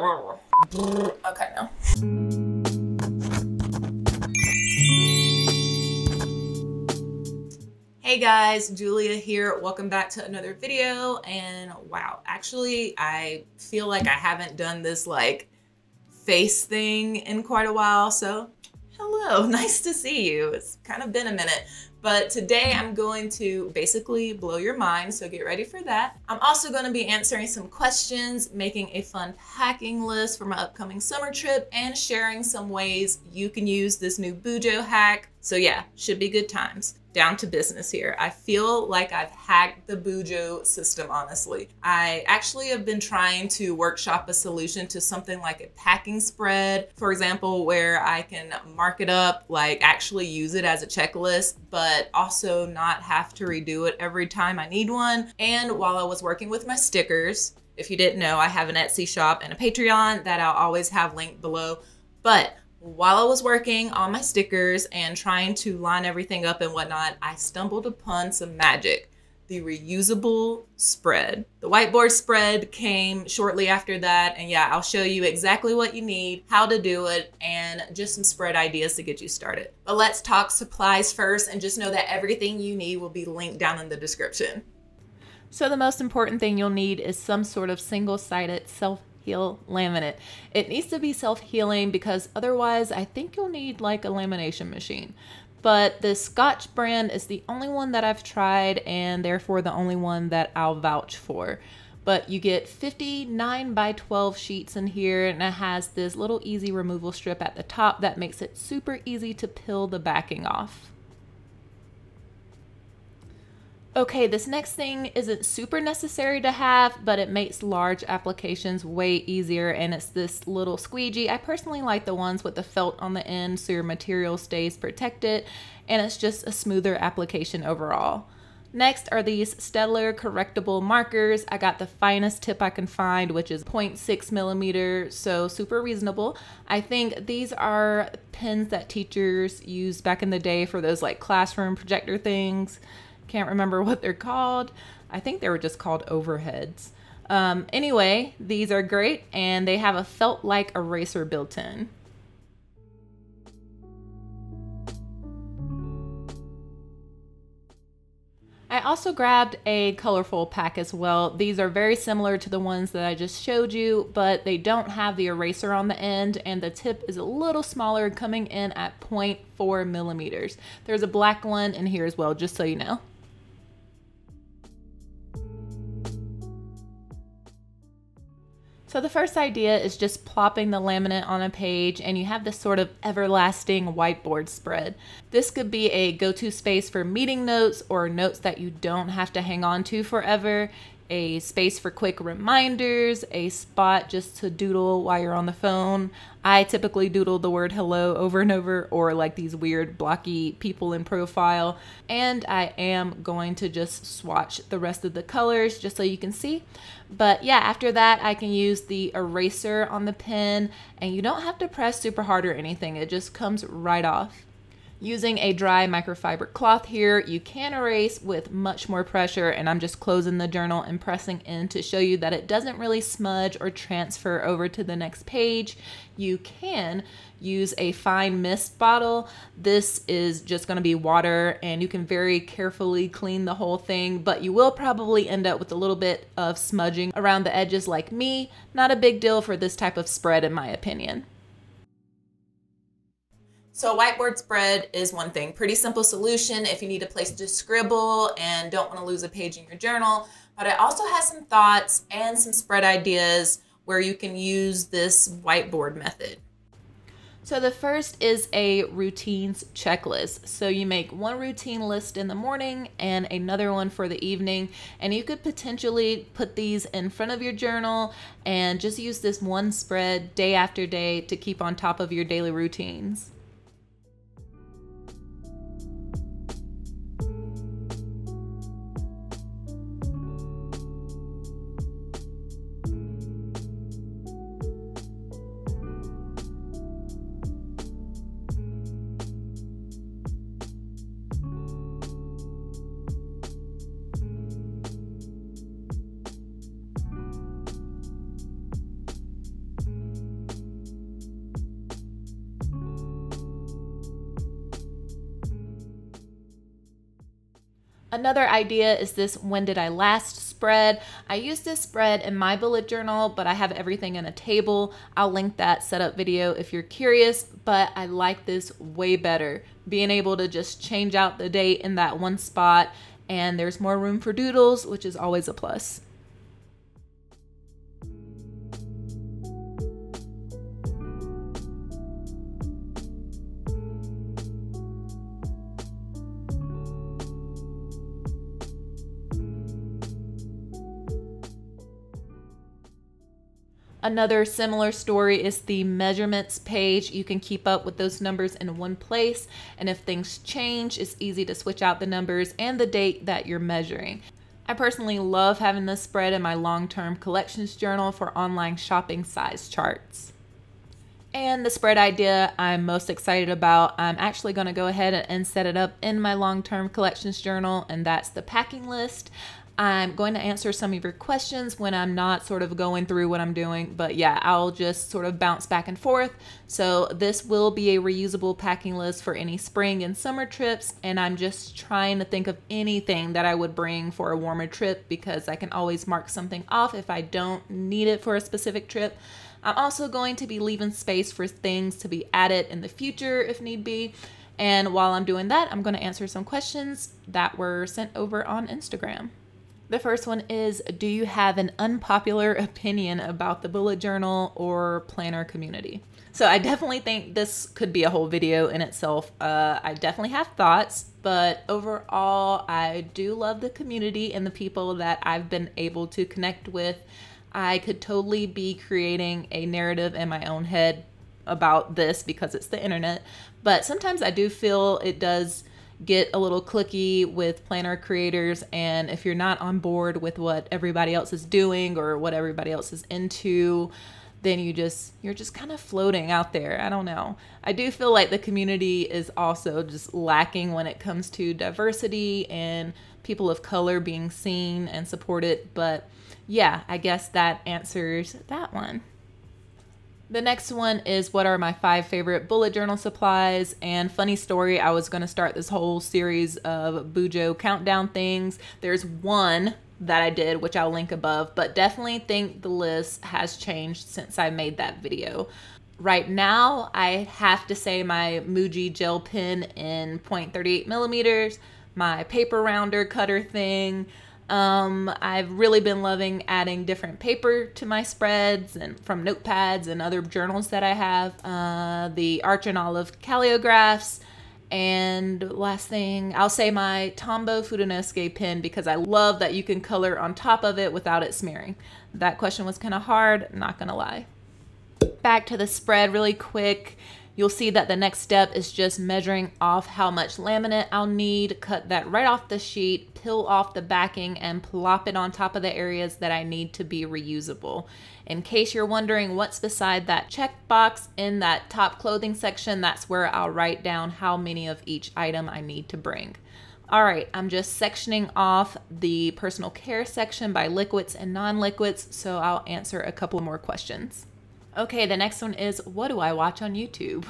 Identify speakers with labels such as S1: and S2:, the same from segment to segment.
S1: Okay, no. Hey guys, Julia here. Welcome back to another video. And wow, actually, I feel like I haven't done this like face thing in quite a while. So hello, nice to see you. It's kind of been a minute. But today I'm going to basically blow your mind, so get ready for that. I'm also going to be answering some questions, making a fun packing list for my upcoming summer trip, and sharing some ways you can use this new Bujo hack. So yeah, should be good times. Down to business here. I feel like I've hacked the Bujo system, honestly. I actually have been trying to workshop a solution to something like a packing spread, for example, where I can mark it up, like actually use it as a checklist, but also not have to redo it every time I need one. And while I was working with my stickers, if you didn't know, I have an Etsy shop and a Patreon that I'll always have linked below. But while I was working on my stickers and trying to line everything up and whatnot, I stumbled upon some magic, the reusable spread. The whiteboard spread came shortly after that, and yeah, I'll show you exactly what you need, how to do it, and just some spread ideas to get you started. But let's talk supplies first, and just know that everything you need will be linked down in the description.
S2: So the most important thing you'll need is some sort of single-sided self-heal laminate. It needs to be self-healing because otherwise I think you'll need like a lamination machine. But the Scotch brand is the only one that I've tried and therefore the only one that I'll vouch for. But you get 59 by 12 sheets in here, and it has this little easy removal strip at the top that makes it super easy to peel the backing off. Okay, this next thing isn't super necessary to have, but it makes large applications way easier, and it's this little squeegee. I personally like the ones with the felt on the end so your material stays protected, and it's just a smoother application overall. Next are these Staedtler correctable markers. I got the finest tip I can find, which is 0.6 millimeter, so super reasonable. I think these are pens that teachers used back in the day for those like classroom projector things. Can't remember what they're called. I think they were just called overheads. Anyway, these are great, and they have a felt-like eraser built in. I also grabbed a colorful pack as well. These are very similar to the ones that I just showed you, but they don't have the eraser on the end, and the tip is a little smaller, coming in at 0.4 millimeters. There's a black one in here as well, just so you know. So the first idea is just plopping the laminate on a page, and you have this sort of everlasting whiteboard spread. This could be a go-to space for meeting notes or notes that you don't have to hang on to forever, a space for quick reminders, a spot just to doodle while you're on the phone. I typically doodle the word hello over and over, or like these weird blocky people in profile. And I am going to just swatch the rest of the colors just so you can see. But yeah, after that I can use the eraser on the pen, and you don't have to press super hard or anything. It just comes right off. Using a dry microfiber cloth here, you can erase with much more pressure, and I'm just closing the journal and pressing in to show you that it doesn't really smudge or transfer over to the next page. You can use a fine mist bottle. This is just going to be water, and you can very carefully clean the whole thing, but you will probably end up with a little bit of smudging around the edges like me. Not a big deal for this type of spread in my opinion.
S1: So a whiteboard spread is one thing, pretty simple solution if you need a place to scribble and don't want to lose a page in your journal. But I also have some thoughts and some spread ideas where you can use this whiteboard method.
S2: So the first is a routines checklist. So you make one routine list in the morning and another one for the evening, and you could potentially put these in front of your journal and just use this one spread day after day to keep on top of your daily routines. Another idea is this when did I last spread. I use this spread in my bullet journal, but I have everything in a table. I'll link that setup video if you're curious, but I like this way better. Being able to just change out the date in that one spot, and there's more room for doodles, which is always a plus. Another similar story is the measurements page. You can keep up with those numbers in one place, and if things change, it's easy to switch out the numbers and the date that you're measuring. I personally love having this spread in my long-term collections journal for online shopping size charts. And the spread idea I'm most excited about, I'm actually going to go ahead and set it up in my long-term collections journal, and that's the packing list. I'm going to answer some of your questions when I'm not sort of going through what I'm doing, but yeah, I'll just sort of bounce back and forth. So this will be a reusable packing list for any spring and summer trips, and I'm just trying to think of anything that I would bring for a warmer trip because I can always mark something off if I don't need it for a specific trip. I'm also going to be leaving space for things to be added in the future if need be. And while I'm doing that, I'm going to answer some questions that were sent over on Instagram. The first one is, do you have an unpopular opinion about the bullet journal or planner community? So I definitely think this could be a whole video in itself. I definitely have thoughts, but overall, I do love the community and the people that I've been able to connect with. I could totally be creating a narrative in my own head about this because it's the internet, but sometimes I do feel it does get a little cliquey with planner creators, and if you're not on board with what everybody else is doing or what everybody else is into, then you're just kind of floating out there. I don't know. I do feel like the community is also just lacking when it comes to diversity and people of color being seen and supported, but yeah, I guess that answers that one. The next one is, what are my 5 favorite bullet journal supplies? And funny story, I was going to start this whole series of Bujo countdown things. There's one that I did, which I'll link above, but definitely think the list has changed since I made that video. Right now, I have to say my Muji gel pen in 0.38 millimeters, my paper rounder cutter thing. I've really been loving adding different paper to my spreads and from notepads and other journals that I have. The Arch and Olive calligraphs, and last thing, I'll say my Tombow Fudonosuke pen because I love that you can color on top of it without it smearing. That question was kind of hard, not gonna lie. Back to the spread really quick. You'll see that the next step is just measuring off how much laminate I'll need, cut that right off the sheet, peel off the backing, and plop it on top of the areas that I need to be reusable. In case you're wondering what's beside that checkbox in that top clothing section, that's where I'll write down how many of each item I need to bring. All right, I'm just sectioning off the personal care section by liquids and non-liquids, so I'll answer a couple more questions. Okay, the next one is, what do I watch on YouTube?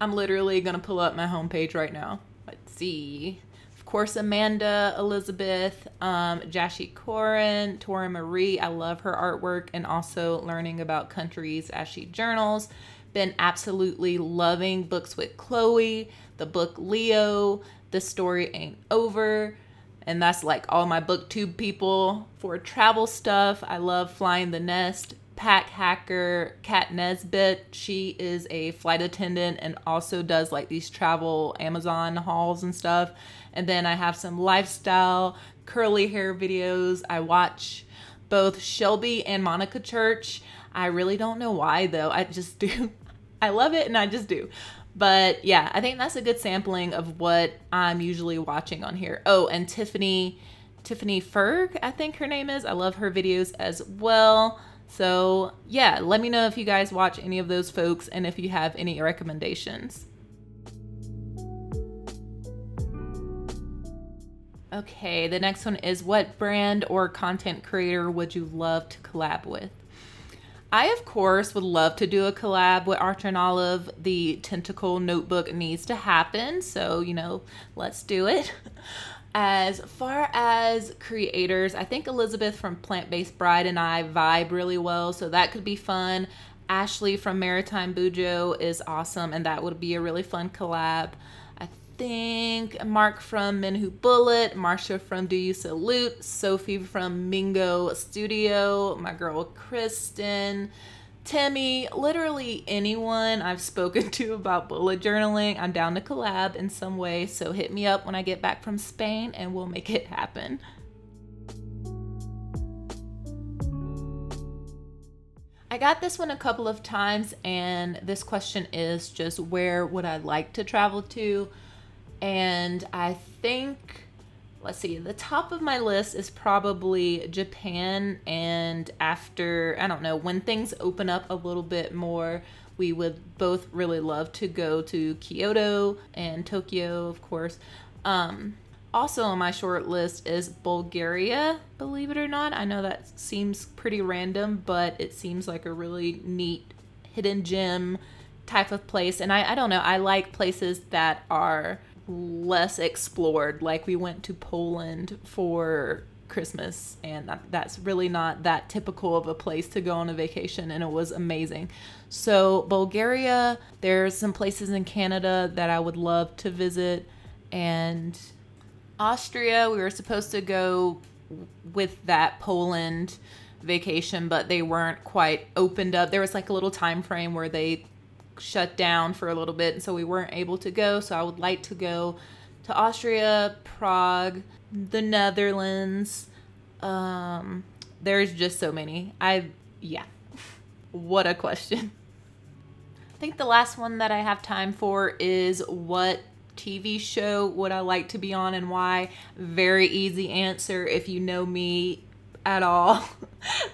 S2: I'm literally gonna pull up my homepage right now. Let's see. Of course, Amanda, Elizabeth, Jashi Corin, Tora Marie. I love her artwork, and also learning about countries as she journals. Been absolutely loving Books with Chloe, the book Leo, The Story Ain't Over. And that's like all my booktube people. For travel stuff, I love Flying the Nest. Pack Hacker, Kat Nesbitt. She is a flight attendant and also does like these travel Amazon hauls and stuff. And then I have some lifestyle curly hair videos. I watch both Shelby and Monica Church. I really don't know why though. I just do. I love it and I just do. But yeah, I think that's a good sampling of what I'm usually watching on here. Oh, and Tiffany Ferg, I think her name is. I love her videos as well. So yeah, let me know if you guys watch any of those folks and if you have any recommendations. Okay, the next one is, what brand or content creator would you love to collab with? I, of course, would love to do a collab with Arch and Olive. The tentacle notebook needs to happen, so, you know, let's do it. As far as creators, I think Elizabeth from Plant-Based Bride and I vibe really well, so that could be fun. Ashley from Maritime Bujo is awesome, and that would be a really fun collab. I think Mark from Men Who Bullet, Marsha from Do You Salute, Sophie from Mingo Studio, my girl Kristen, Timmy, literally anyone I've spoken to about bullet journaling. I'm down to collab in some way, so hit me up when I get back from Spain and we'll make it happen. I got this one a couple of times, and this question is just where would I like to travel to? And I think, let's see, the top of my list is probably Japan, and after, I don't know, when things open up a little bit more, we would both really love to go to Kyoto and Tokyo, of course. Also on my short list is Bulgaria, believe it or not. I know that seems pretty random, but it seems like a really neat hidden gem type of place. And I don't know, I like places that are less explored. Like we went to Poland for Christmas, and that's really not that typical of a place to go on a vacation, and it was amazing. So Bulgaria, there's some places in Canada that I would love to visit, and Austria, we were supposed to go with that Poland vacation, but they weren't quite opened up. There was like a little time frame where they shut down for a little bit, and so we weren't able to go. So I would like to go to Austria, Prague, the Netherlands. There's just so many. Yeah. What a question. I think the last one that I have time for is what TV show would I like to be on and why? Very easy answer. If you know me at all,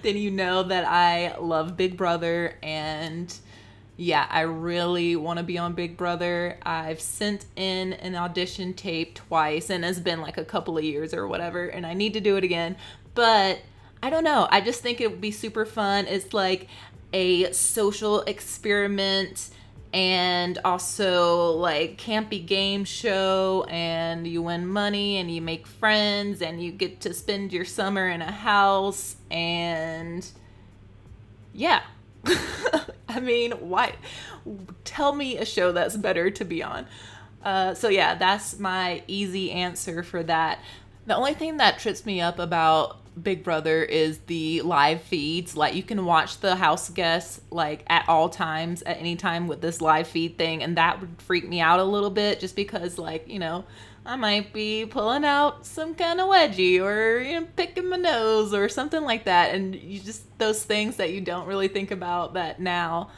S2: then you know that I love Big Brother, and yeah, I really want to be on Big Brother. I've sent in an audition tape twice, and it's been like a couple of years or whatever, and I need to do it again. But I don't know. I just think it would be super fun. It's like a social experiment and also like campy game show, and you win money and you make friends and you get to spend your summer in a house, and yeah. I mean, why? Tell me a show that's better to be on. So yeah, that's my easy answer for that. The only thing that trips me up about Big Brother is the live feeds. Like you can watch the house guests like at all times, at any time with this live feed thing, and that would freak me out a little bit, just because, like, you know, I might be pulling out some kind of wedgie or, you know, picking my nose or something like that, and you just, those things that you don't really think about that now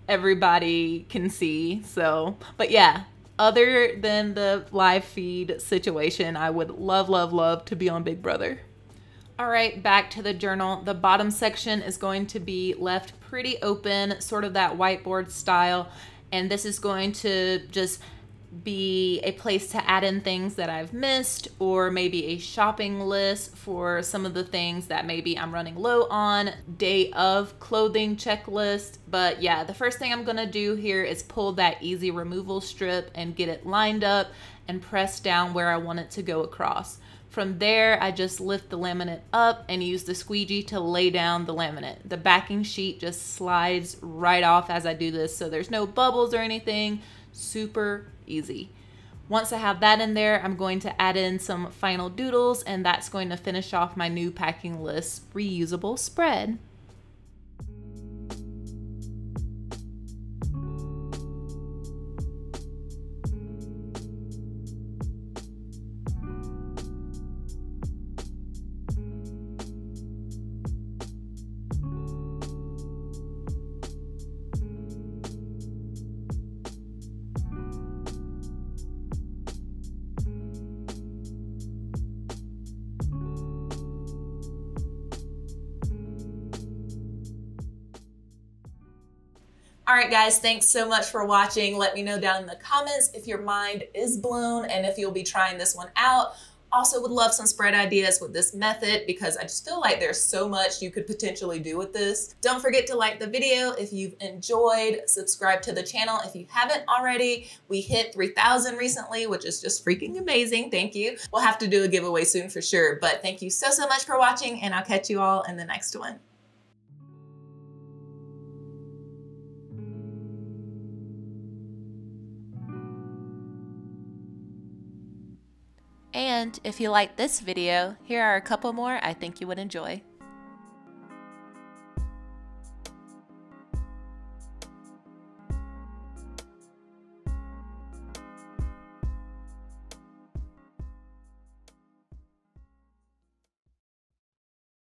S2: everybody can see. So, but yeah, other than the live feed situation, I would love, love, love to be on Big Brother. All right, back to the journal. The bottom section is going to be left pretty open, sort of that whiteboard style. And this is going to just be a place to add in things that I've missed, or maybe a shopping list for some of the things that maybe I'm running low on, day of clothing checklist. But yeah, the first thing I'm gonna do here is pull that easy removal strip and get it lined up and press down where I want it to go across. From there, I just lift the laminate up and use the squeegee to lay down the laminate. The backing sheet just slides right off as I do this, so there's no bubbles or anything. Super easy. Once I have that in there, I'm going to add in some final doodles, and that's going to finish off my new packing list reusable spread.
S1: All right, guys, thanks so much for watching. Let me know down in the comments if your mind is blown and if you'll be trying this one out, Also would love some spread ideas with this method because I just feel like there's so much you could potentially do with this. Don't forget to like the video if you've enjoyed, subscribe to the channel if you haven't already. We hit 3,000 recently, which is just freaking amazing. Thank you. We'll have to do a giveaway soon for sure, but thank you so much for watching, and I'll catch you all in the next one.
S2: And if you like this video, here are a couple more I think you would enjoy.